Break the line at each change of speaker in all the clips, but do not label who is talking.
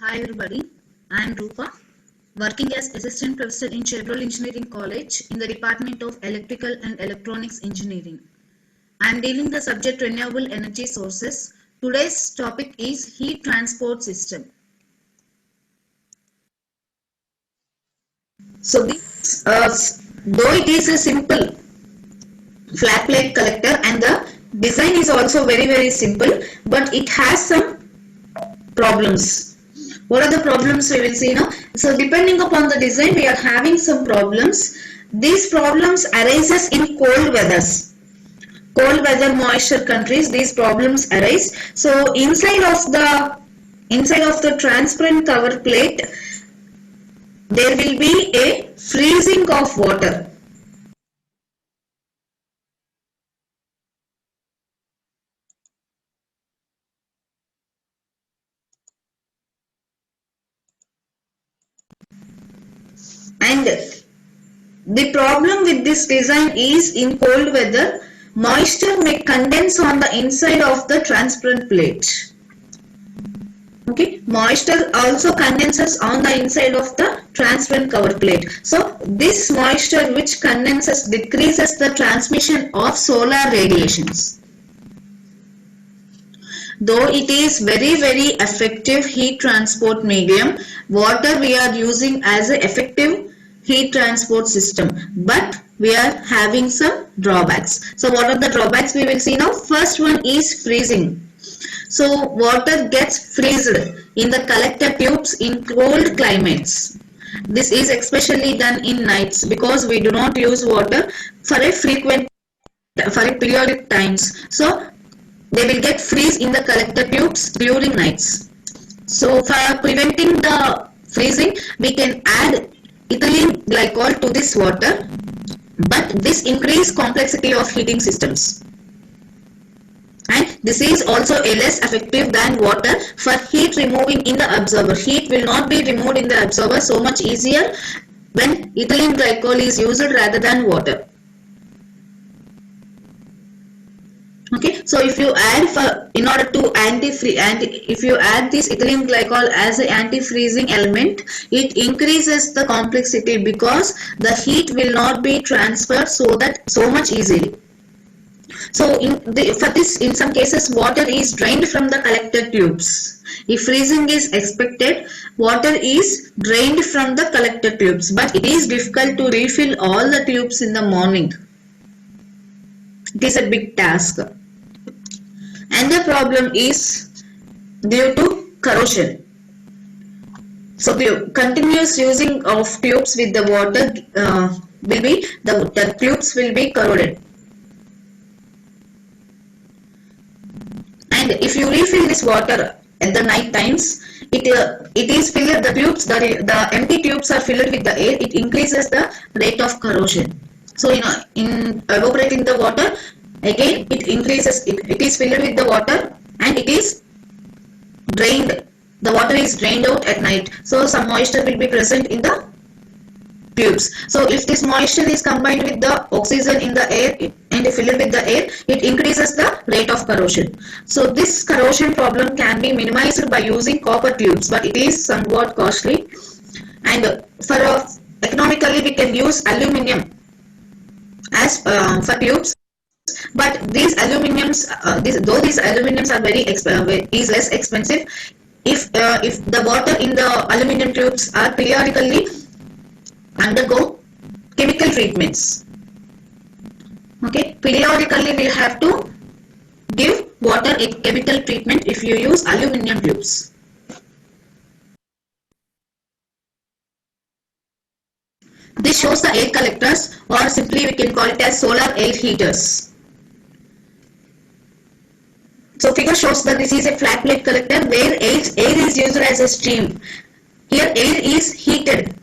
Hi everybody, I am Rupa, working as Assistant Professor in Chevrolet Engineering College in the Department of Electrical and Electronics Engineering. I am dealing the subject renewable energy sources. Today's topic is heat transport system. So this, though it is a simple flat plate collector and the design is also very simple, but it has some problems. What are the problems we will see now? So depending upon the design, we are having some problems. These problems arises in cold weathers. Cold weather moisture countries, these problems arise. So inside of the transparent cover plate, there will be a freezing of water. And the problem with this design is in cold weather, moisture may condense on the inside of the transparent plate. Okay, moisture also condenses on the inside of the transparent cover plate. So this moisture which condenses decreases the transmission of solar radiations. Though it is very effective heat transport medium, water we are using as an effective heat transport system, but we are having some drawbacks. So what are the drawbacks we will see now? First one is freezing. So water gets freezed in the collector tubes in cold climates. This is especially done in nights because we do not use water for a periodic times. So they will get freeze in the collector tubes during nights. So for preventing the freezing, we can add ethylene glycol to this water, but this increases complexity of heating systems. And this is also a less effective than water for heat removing in the absorber. Heat will not be removed in the absorber so much easier when ethylene glycol is used rather than water. Okay, so if you add if you add this ethylene glycol as an anti-freezing element, it increases the complexity because the heat will not be transferred so much easily. So in some cases, water is drained from the collector tubes. If freezing is expected, water is drained from the collector tubes, but it is difficult to refill all the tubes in the morning. It is a big task. Another problem is due to corrosion. So the continuous using of tubes with the water the tubes will be corroded. And if you refill this water at the night times, it is filled, the empty tubes are filled with the air, it increases the rate of corrosion. So in evaporating the water, again it increases, it is filled with the water and it is drained. The water is drained out at night, so some moisture will be present in the tubes. So if this moisture is combined with the oxygen in the air and filled with the air, it increases the rate of corrosion. So this corrosion problem can be minimized by using copper tubes, but it is somewhat costly. And economically we can use aluminium as for tubes. But these aluminiums, though these aluminiums are is less expensive, if the water in the aluminium tubes are periodically undergo chemical treatments. Okay, periodically we have to give water a chemical treatment if you use aluminium tubes. This shows the air collectors, or simply we can call it as solar air heaters. So figure shows that this is a flat plate collector where air is used as a stream. Here air is heated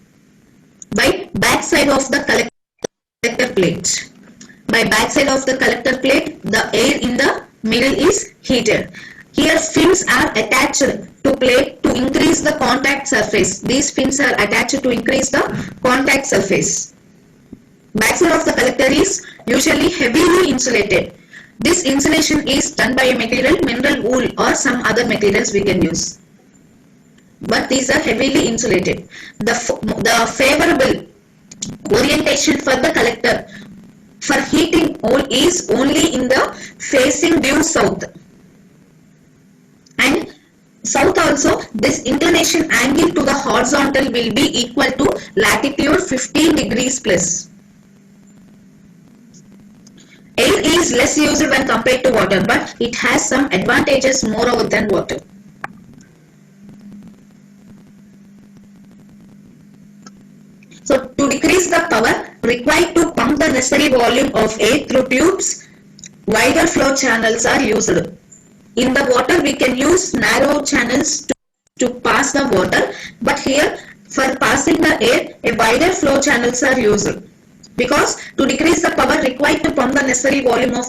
by backside of the collector plate. By backside of the collector plate, the air in the middle is heated. Here fins are attached to plate to increase the contact surface. These fins are attached to increase the contact surface. Backside of the collector is usually heavily insulated. This insulation is done by a material, mineral wool or some other materials we can use. but these are heavily insulated. The favorable orientation for the collector for heating oil is only in the facing due south. And south also, this inclination angle to the horizontal will be equal to latitude 15 degrees plus. Air is less used when compared to water, but it has some advantages moreover than water. So to decrease the power required to pump the necessary volume of air through tubes, wider flow channels are used. In the water, we can use narrow channels to pass the water, but here for passing the air, a wider flow channels are used. Because to decrease the power required to pump the necessary volume of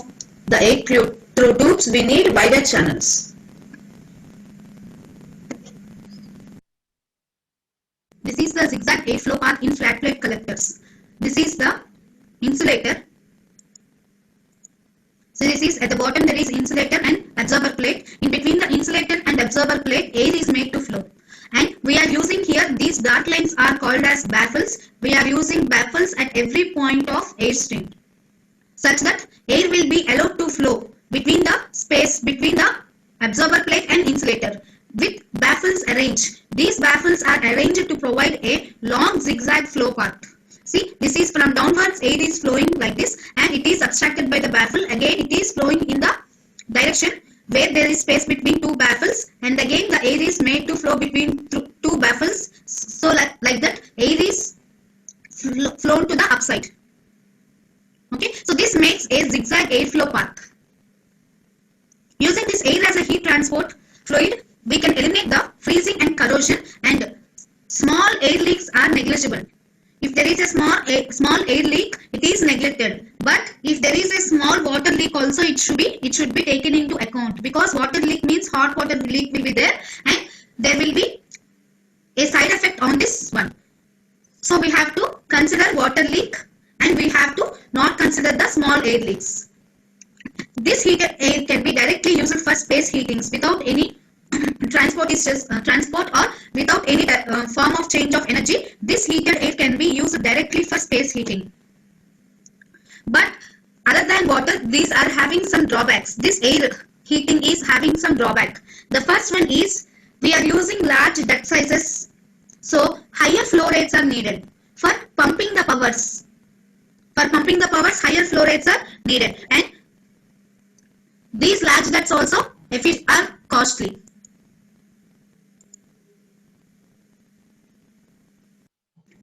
the air through tubes, we need wider channels. This is the zigzag airflow path in flat plate collectors. This is the insulator. So this is at the bottom there is insulator and absorber plate. In between the insulator and absorber plate, air is made to flow. And we are using here, these dark lines are called as baffles. We are using baffles at every point of air stream, such that air will be allowed to flow between the space between the absorber plate and insulator with baffles arranged. These baffles are arranged to provide a long zigzag flow path. See, this is from downwards, air is flowing like this and it is obstructed by the baffle. Again, it is flowing in the direction where there is space between two baffles, and again the air is made to flow between two baffles. So like that, air is flown to the upside. Okay, so this makes a zigzag airflow path. Using this air as a heat transport fluid, we can eliminate the freezing and corrosion, and small air leaks are negligible. If there is a small air leak, it is neglected. But if there is a small water leak also, it should be taken into account, because water leak means hot water leak will be there and there will be a side effect on this one. So we have to consider water leak and we have to not consider the small air leaks. This heated air can be directly used for space heatings without any transport or without any form of change of energy. This heated air can be used directly for space heating. But other than water, these are having some drawbacks. This air heating is having some drawback. The first one is we are using large duct sizes, so higher flow rates are needed for pumping the powers. Higher flow rates are needed, and these large ducts also are costly.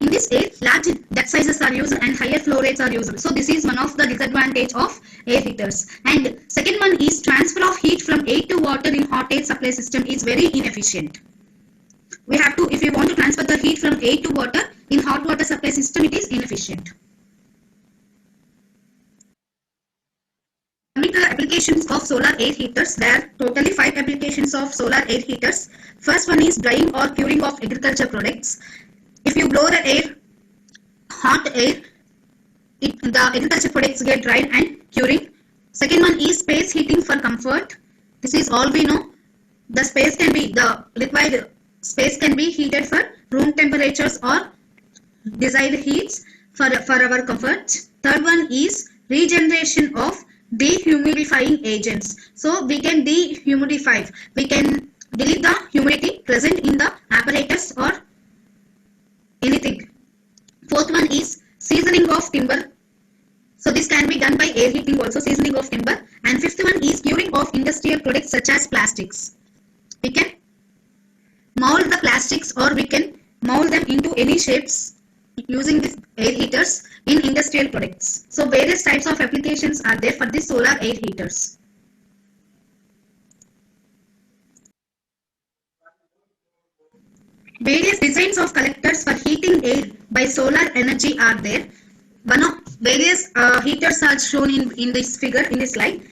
In this air, large duct sizes are used and higher flow rates are used. So this is one of the disadvantage of air heaters. And second one is transfer of heat from air to water in hot air supply system is very inefficient. We have to, if you want to transfer the heat from air to water in hot water supply system, it is inefficient. Coming to the applications of solar air heaters, there are totally 5 applications of solar air heaters. First one is drying or curing of agriculture products. If you blow the air, hot air, the agriculture products get dried and curing. Second one is space heating for comfort. This is all we know. The required space can be heated for room temperatures or desired heats for our comfort. Third one is regeneration of dehumidifying agents. So we can dehumidify. We can delete the humidity present in the apparatus or anything. Fourth one is seasoning of timber. So this can be done by air heating also, seasoning of timber. And fifth one is curing of industrial products such as plastics. We can mold the plastics or we can mold them into any shapes using these air heaters in industrial products. So various types of applications are there for these solar air heaters. Various designs of collectors for heating air by solar energy are there. One of various heaters are shown in this figure, in this slide.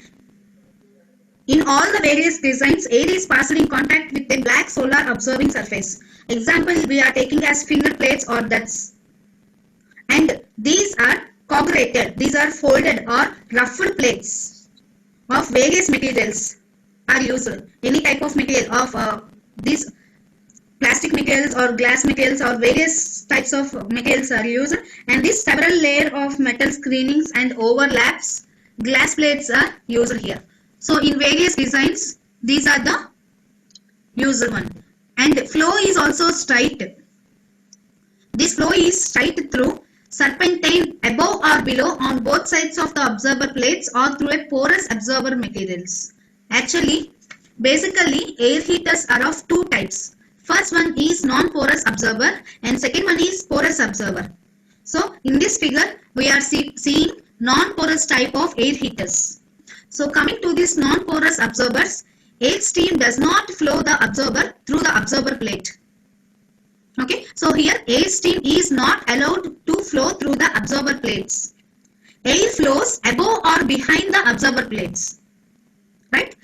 In all the various designs, air is passed in contact with a black solar absorbing surface. Example we are taking as finger plates or ducts. And these are corrugated, these are folded or ruffled plates of various materials are used. Any type of material of these plastic materials or glass materials or various types of materials are used, and this several layer of metal screenings and overlaps glass plates are used here. So in various designs, these are the used one. And flow is also straight. This flow is straight through serpentine above or below on both sides of the observer plates or through a porous observer materials. Actually, basically air heaters are of two types. First one is non-porous observer and second one is porous observer. So in this figure we are seeing non-porous type of air heaters. So coming to this non-porous observers, air stream does not flow the observer through the observer plate. Okay, so here air stream is not allowed to flow through the observer plates. Air flows above or behind the observer plates. Right?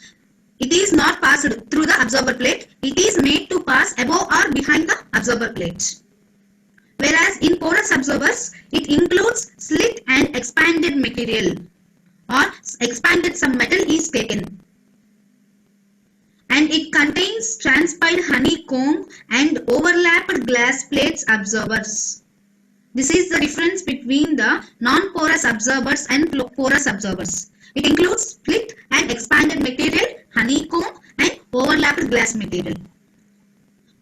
It is not passed through the observer plate. It is made to pass above or behind the observer plate. Whereas in porous observers, it includes slit and expanded material, or expanded some metal is taken. And it contains transpired honeycomb and overlapped glass plates observers. This is the difference between the non-porous observers and porous observers. It includes split and expanded material, honeycomb and overlapped glass material.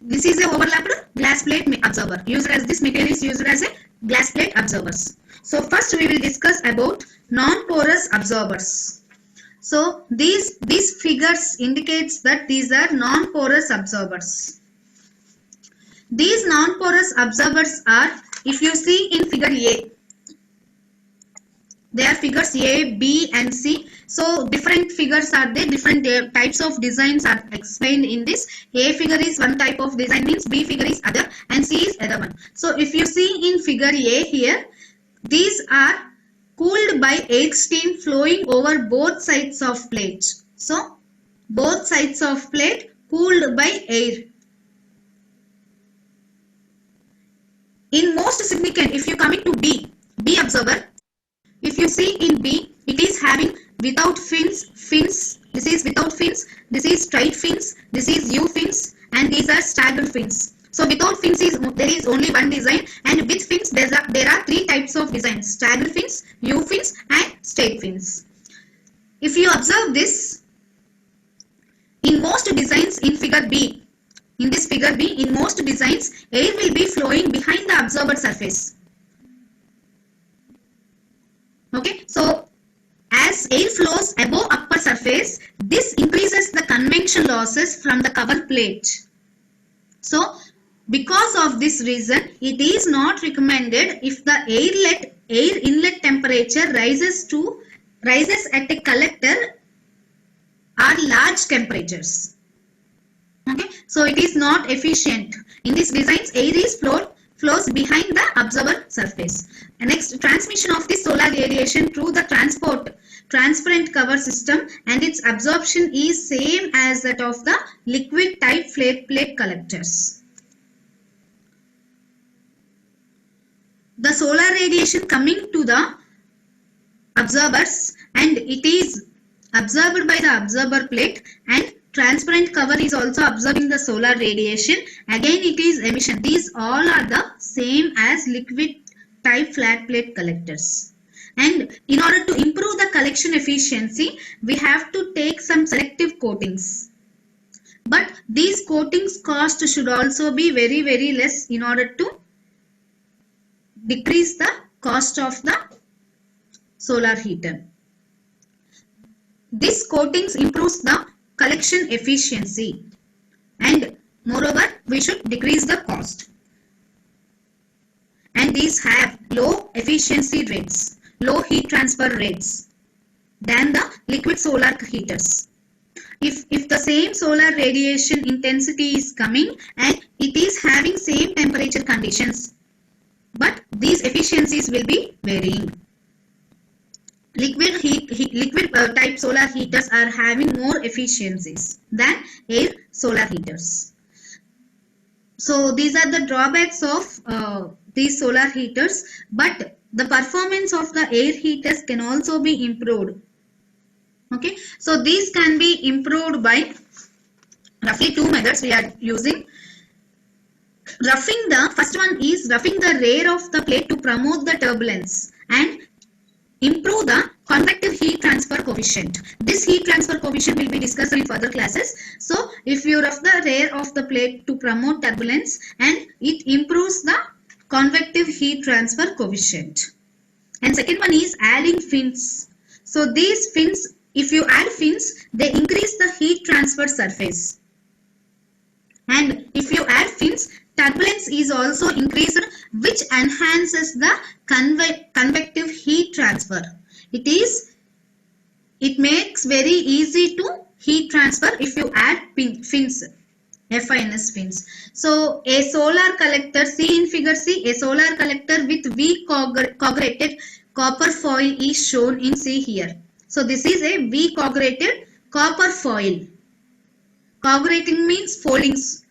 This is a overlapped glass plate observer. This material is used as a glass plate observers. So first we will discuss about non-porous observers. So these figures indicates that these are non-porous observers. These non-porous observers are, if you see in figure A, they are figures A, B and C. So different figures are there, different types of designs are explained in this. A figure is one type of design, means B figure is other and C is other one. So if you see in figure A here, these are cooled by air stream flowing over both sides of plate. So both sides of plate cooled by air. In most significant, if you coming to B observer, if you see in B, it is having without fins, this is without fins, this is straight fins, this is U fins and these are staggered fins. So without fins there is only one design, and with fins there are three types of designs: staggered fins, U fins and straight fins. If you observe this, in most designs in figure B, in this figure B, in most designs air will be flowing behind the observer surface. Okay, so as air flows above upper surface, this increases the convection losses from the cover plate. So because of this reason, it is not recommended if the air inlet temperature rises at a collector or large temperatures. Okay, so it is not efficient. In these designs, air is flows behind the observer surface. And next, transmission of the solar radiation through the transparent cover system, and its absorption is same as that of the liquid type flat plate collectors. The solar radiation coming to the observers and it is absorbed by the observer plate, and transparent cover is also absorbing the solar radiation. Again it is emission. These all are the same as liquid type flat plate collectors. And in order to improve the collection efficiency, we have to take some selective coatings. But these coatings cost should also be very, very less in order to decrease the cost of the solar heater. This coatings improves the collection efficiency, and moreover we should decrease the cost. And these have low efficiency rates, low heat transfer rates than the liquid solar heaters. If the same solar radiation intensity is coming and it is having same temperature conditions, but these efficiencies will be varying. Liquid type solar heaters are having more efficiencies than air solar heaters. So these are the drawbacks of these solar heaters, but the performance of the air heaters can also be improved. Okay, so these can be improved by roughly two methods we are using. First one is roughing the rear of the plate to promote the turbulence and improve the convective heat transfer coefficient. This heat transfer coefficient will be discussed in further classes. So if you rough the rear of the plate to promote turbulence and it improves the convective heat transfer coefficient. And second one is adding fins. So these fins, if you add fins, they increase the heat transfer surface. And if you add fins, turbulence is also increased, which enhances the convective heat transfer. It makes very easy to heat transfer if you add fins. FINS fins. So a solar collector, see in figure C, a solar collector with V coagulated copper foil is shown in C here. So this is a V coagulated copper foil. Coagulating means foldings.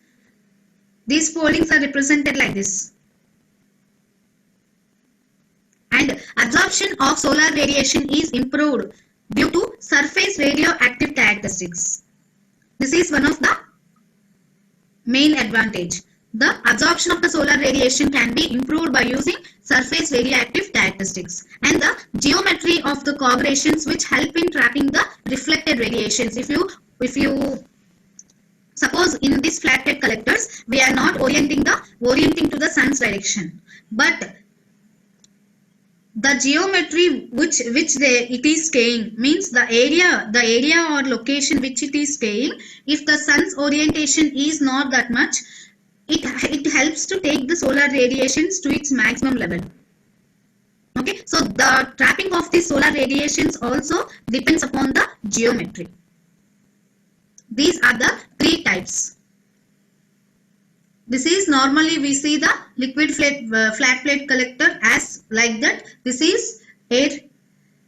These foldings are represented like this. And absorption of solar radiation is improved due to surface radioactive characteristics. This is one of the main advantage. The absorption of the solar radiation can be improved by using surface radioactive characteristics and the geometry of the coagulations which help in trapping the reflected radiations. If you suppose in these flat plate collectors, we are not orienting to the sun's direction, but the geometry which it is staying means the area or location which it is staying. If the sun's orientation is not that much, it helps to take the solar radiations to its maximum level. Okay, so the trapping of the solar radiations also depends upon the geometry. These are the three types. This is normally we see the liquid flat plate collector as like that. This is air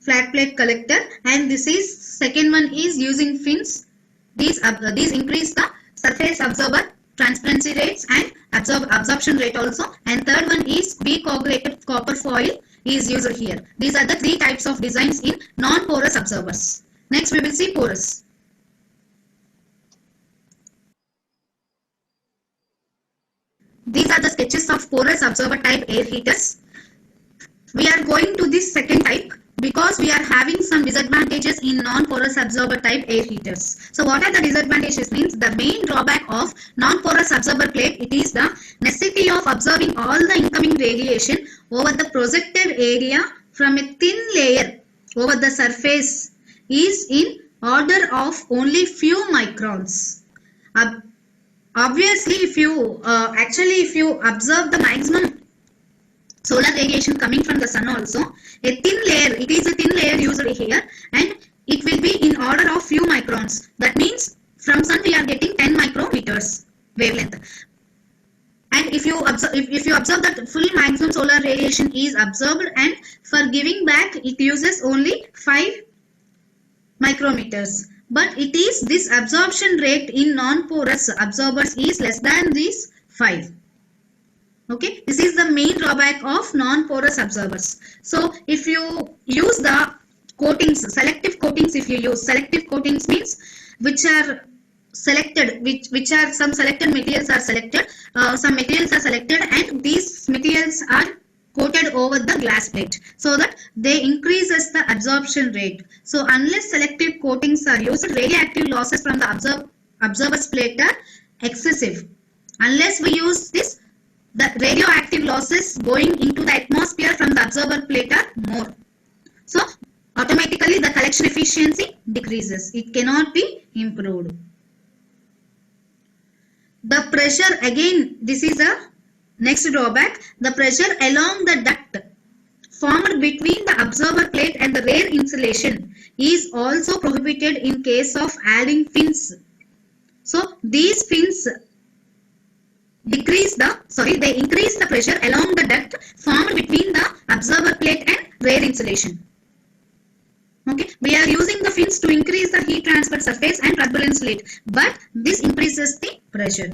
flat plate collector, and this is second one is using fins. These increase the surface absorber transparency rates and absorption rate also. And third one is V-coagulated copper foil is used here. These are the three types of designs in non-porous absorbers. Next we will see porous. These are the sketches of porous absorber type air heaters. We are going to this second type because we are having some disadvantages in non-porous absorber type air heaters. So what are the disadvantages means the main drawback of non-porous absorber plate, it is the necessity of absorbing all the incoming radiation over the projected area from a thin layer over the surface is in order of only few microns. Obviously, if you observe the maximum solar radiation coming from the sun also, a thin layer, it is a thin layer usually here, and it will be in order of few microns. That means from sun we are getting 10 micrometers wavelength. And if you observe that full maximum solar radiation is absorbed, and for giving back it uses only 5 micrometers. But it is this absorption rate in non-porous absorbers is less than these 5. Okay, this is the main drawback of non-porous absorbers. So if you use the coatings, selective coatings, if you use selective coatings means which are selected, which are some selected materials are selected, some materials are selected, and these materials are coated over the glass plate so that they increases the absorption rate. So unless selective coatings are used, radioactive losses from the absorber's plate are excessive. Unless we use this, the radioactive losses going into the atmosphere from the absorber plate are more. So automatically the collection efficiency decreases. It cannot be improved. The pressure, again this is a next drawback. The pressure along the duct formed between the absorber plate and the rear insulation is also prohibited in case of adding fins. So these fins increase the pressure along the duct formed between the absorber plate and rear insulation. Okay, we are using the fins to increase the heat transfer surface and turbulence rate, but this increases the pressure.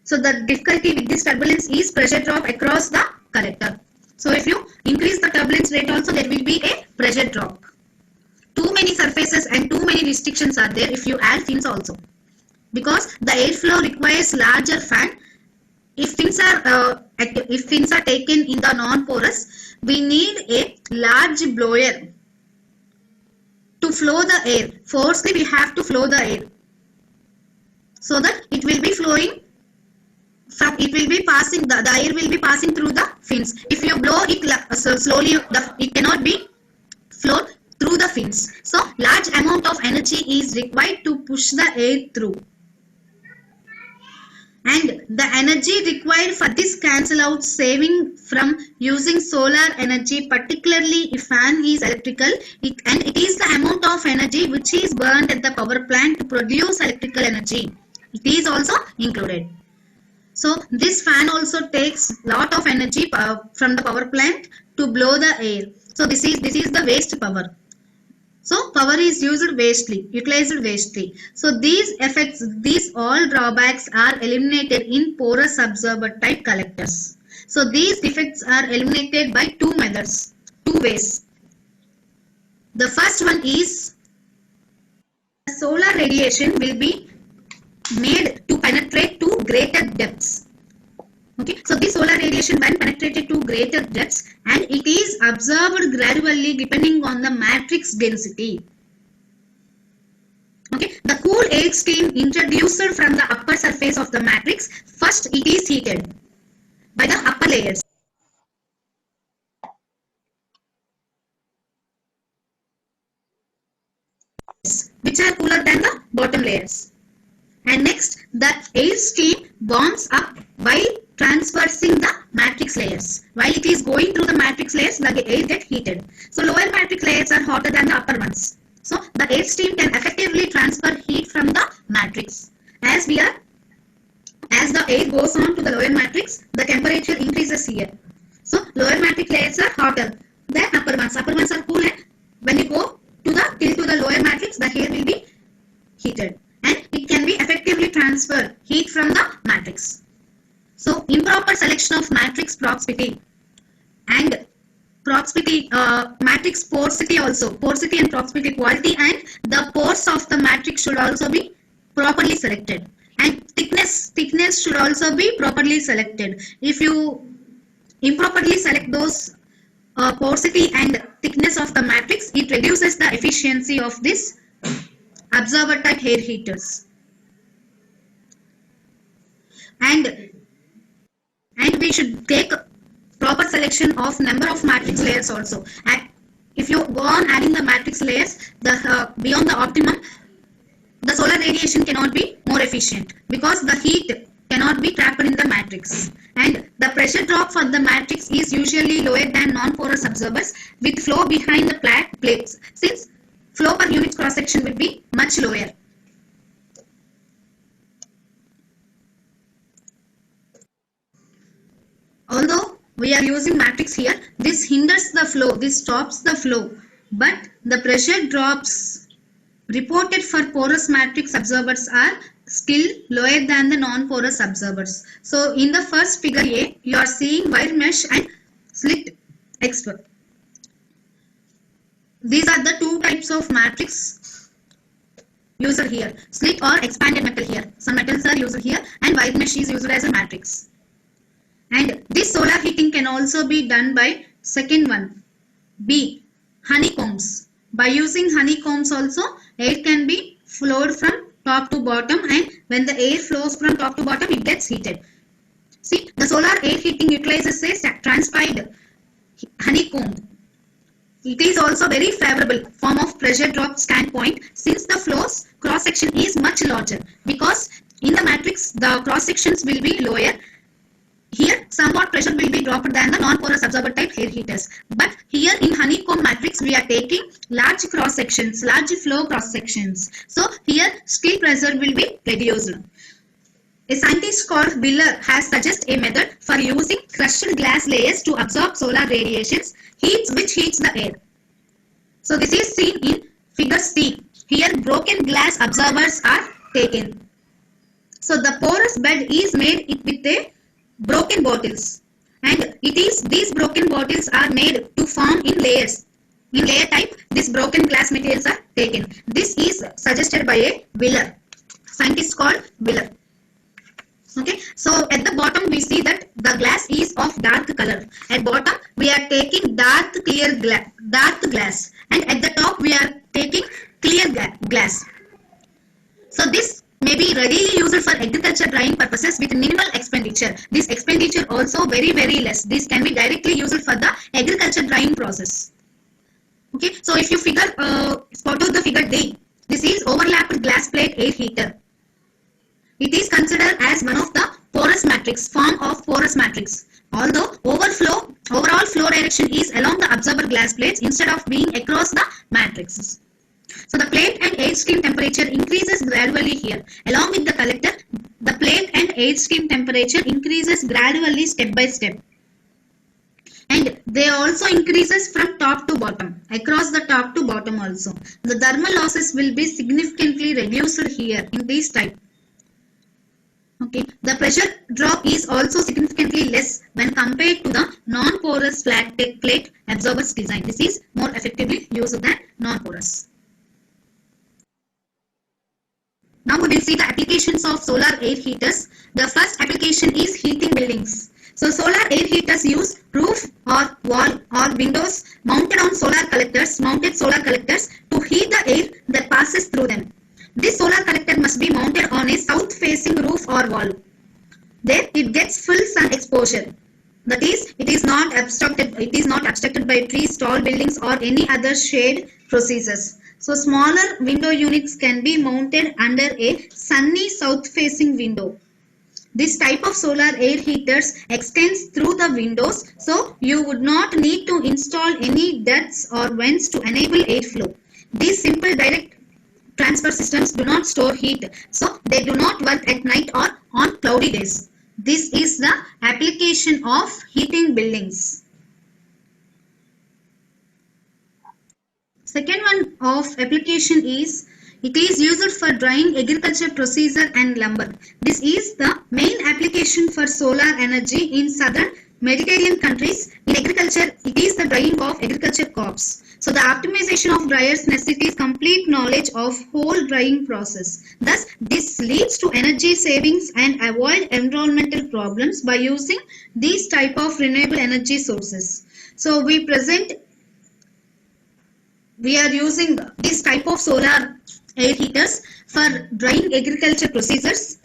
So the difficulty with this turbulence is pressure drop across the collector. So if you increase the turbulence rate also, there will be a pressure drop. Too many surfaces and too many restrictions are there if you add fins also, because the airflow requires larger fan if fins are taken in the non-porous, we need a large blower to flow the air. Firstly, we have to flow the air so that it will be flowing from, it will be passing, the air will be passing through the fins. If you blow it slowly, it cannot be flowed through the fins. So large amount of energy is required to push the air through. And the energy required for this cancel out, saving from using solar energy, particularly if fan is electrical, and it is the amount of energy which is burned at the power plant to produce electrical energy. It is also included. So this fan also takes lot of energy from the power plant to blow the air. So this is the waste power. So power is utilized wastely. So these effects, these all drawbacks are eliminated in porous absorber type collectors. So these defects are eliminated by two methods, two ways. The first one is solar radiation will be made to penetrate to greater depths. Okay, so this solar radiation when penetrated to greater depths, and it is absorbed gradually depending on the matrix density. Okay, the cool air stream introduced from the upper surface of the matrix, first it is heated by the upper layers, which are cooler than the bottom layers. And next, the air stream warms up while transversing the matrix layers. While it is going through the matrix layers, the air gets heated. So lower matrix layers are hotter than the upper ones. So the air stream can effectively transfer heat from the matrix. As the air goes on to the lower matrix, the temperature increases here. So lower matrix layers are hotter than upper ones. Upper ones are cool, and when you go to the lower matrix, the air will be heated, and it can be effectively transfer heat from the matrix. So improper selection of matrix porosity and matrix porosity also, porosity and porosity quality, and the pores of the matrix should also be properly selected, and thickness should also be properly selected. If you improperly select those porosity and thickness of the matrix, it reduces the efficiency of this absorber type air heaters. And we should take proper selection of number of matrix layers also. And if you go on adding the matrix layers, beyond the optimum, the solar radiation cannot be more efficient because the heat cannot be trapped in the matrix. And the pressure drop for the matrix is usually lower than non-porous absorbers with flow behind the plates, since flow per unit cross section will be much lower. Although we are using matrix here, this hinders the flow, this stops the flow, but the pressure drops reported for porous matrix absorbers are still lower than the non-porous absorbers. So in the first figure A, you are seeing wire mesh and slit expert. These are the two types of matrix used here, slit or expanded metal here. Some metals are used here, and wire mesh is used as a matrix. And this solar heating can also be done by second one, B, honeycombs. By using honeycombs also, air can be flowed from top to bottom, and when the air flows from top to bottom, it gets heated. See, the solar air heating utilizes a transpired honeycomb. It is also very favorable form of pressure drop standpoint, since the flow's cross section is much larger, because in the matrix the cross sections will be lower. Here somewhat pressure will be dropped than the non-porous absorber type air heaters, but here in honeycomb matrix we are taking large cross sections, large flow cross sections. So here still pressure will be reduced. A scientist called Wheeler has suggested a method for using crushed glass layers to absorb solar radiations, which heats the air. So this is seen in figure C. Here broken glass absorbers are taken. So the porous bed is made with a broken bottles, and these broken bottles are made to form in layers. In layer type, these broken glass materials are taken. This is suggested by a Wheeler, scientist called Wheeler. Okay, so at the bottom we see that the glass is of dark color. At bottom we are taking dark glass, and at the top we are taking clear glass. So this may be readily used for agriculture drying purposes with minimal expenditure. This expenditure also very less. This can be directly used for the agriculture drying process. Okay, so if you spot out the figure D, this is overlapped glass plate air heater. It is considered as one of the form of porous matrix. Although overall flow direction is along the absorber glass plates instead of being across the matrices. So the plate and air stream temperature increases gradually here. Along with the collector, the plate and air stream temperature increases gradually step by step. And they also increases from top to bottom, across the top to bottom also. The thermal losses will be significantly reduced here in this type. Okay, the pressure drop is also significantly less when compared to the non-porous flat plate absorbers design. This is more effectively used than non-porous. Now we will see the applications of solar air heaters. The first application is heating buildings. So solar air heaters use roof or wall or windows mounted solar collectors to heat the air that passes through them. This solar collector must be mounted on a south-facing roof or wall. There it gets full sun exposure. That is, it is not obstructed by trees, tall buildings or any other shade procedures. So smaller window units can be mounted under a sunny south-facing window. This type of solar air heaters extends through the windows, so you would not need to install any ducts or vents to enable airflow. These simple direct transfer systems do not store heat, so they do not work at night or on cloudy days. This is the application of heating buildings. Second one of application is it is used for drying agriculture procedure and lumber. This is the main application for solar energy in southern Mediterranean countries. In agriculture, it is the drying of agriculture crops. So the optimization of dryers necessitates complete knowledge of whole drying process. Thus, this leads to energy savings and avoid environmental problems by using these type of renewable energy sources. So we are using this type of solar air heaters for drying agriculture procedures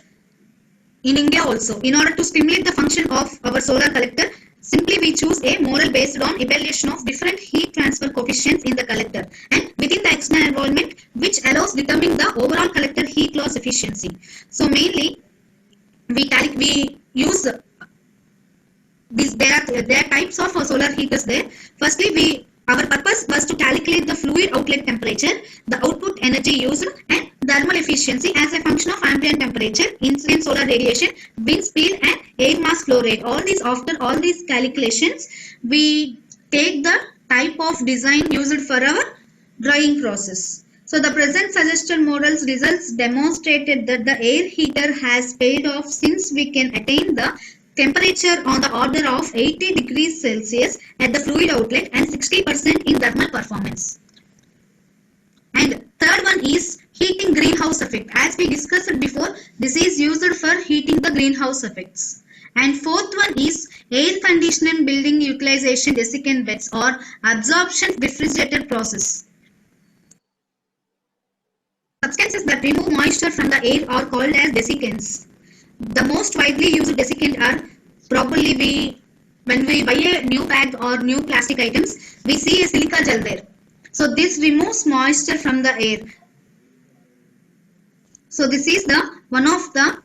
in India also. In order to stimulate the function of our solar collector, simply we choose a model based on evaluation of different heat transfer coefficients in the collector and within the external environment, which allows determining the overall collector heat loss efficiency. So mainly we use these. There are types of solar heaters there. Firstly, our purpose was to calculate the fluid outlet temperature, the output energy used, and thermal efficiency as a function of ambient temperature, incident solar radiation, wind speed, and air mass flow rate. After all these calculations, we take the type of design used for our drying process. So the present suggested model's results demonstrated that the air heater has paid off since we can attain the temperature on the order of 80 degrees Celsius at the fluid outlet and 60% in thermal performance. And third one is heating greenhouse effect. As we discussed before, this is used for heating the greenhouse effects. And fourth one is air conditioning building utilization desiccant beds or absorption refrigerator process. Substances that remove moisture from the air are called as desiccants. The most widely used desiccant are probably when we buy a new bag or new plastic items, we see a silica gel there. So this removes moisture from the air. So this is one of the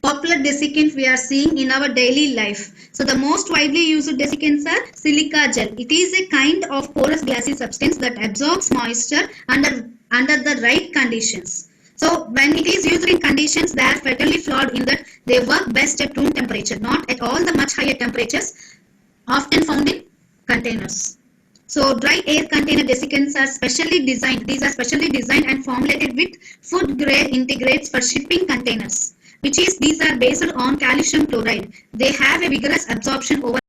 popular desiccant we are seeing in our daily life. So the most widely used desiccants are silica gel. It is a kind of porous glassy substance that absorbs moisture under the right conditions. So when it is used in conditions that are fatally flawed in that they work best at room temperature, not at all the much higher temperatures often found in containers. So dry air container desiccants are specially designed. These are specially designed and formulated with food grade integrates for shipping containers, these are based on calcium chloride. They have a vigorous absorption over